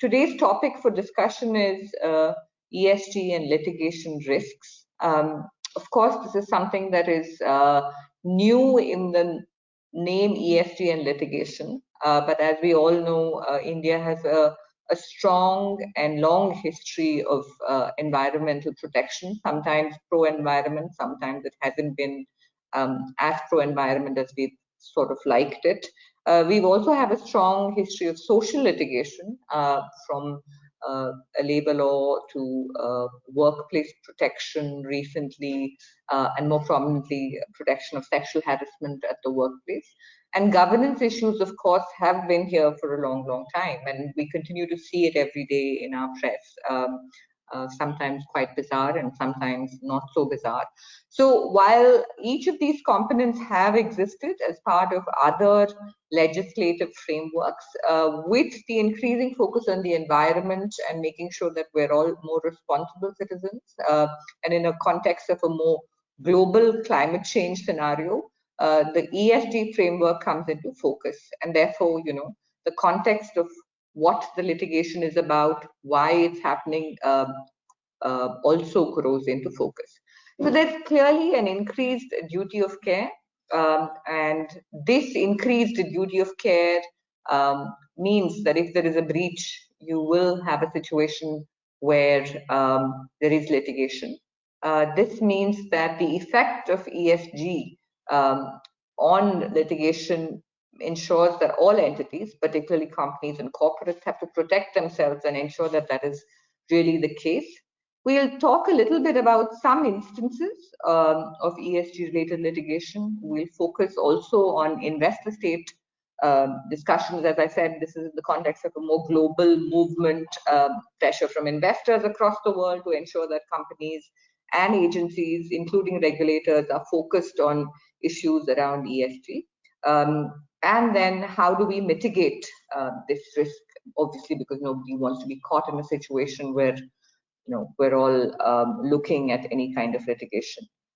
today's topic for discussion is ESG and litigation risks. Of course, this is something that is new in the name ESG and litigation, but as we all know, India has a strong and long history of environmental protection, sometimes pro-environment, sometimes it hasn't been as pro-environment as we sort of liked it. We've also have a strong history of social litigation, from a labor law to workplace protection recently, and more prominently, protection of sexual harassment at the workplace. And governance issues, of course, have been here for a long, long time, and we continue to see it every day in our press. Sometimes quite bizarre and sometimes not so bizarre. So while each of these components have existed as part of other legislative frameworks, with the increasing focus on the environment and making sure that we're all more responsible citizens, and in a context of a more global climate change scenario, the ESG framework comes into focus. And therefore, the context of what the litigation is about, why it's happening, also grows into focus. So there's clearly an increased duty of care, and this increased duty of care means that if there is a breach, you will have a situation where there is litigation. This means that the effect of ESG on litigation ensures that all entities, particularly companies and corporates, have to protect themselves and ensure that that is really the case. We'll talk a little bit about some instances of ESG-related litigation. We'll focus also on investor-state discussions. As I said, this is in the context of a more global movement, pressure from investors across the world to ensure that companies and agencies, including regulators, are focused on issues around ESG. And then how do we mitigate this risk? Obviously, because nobody wants to be caught in a situation where we're all looking at any kind of litigation.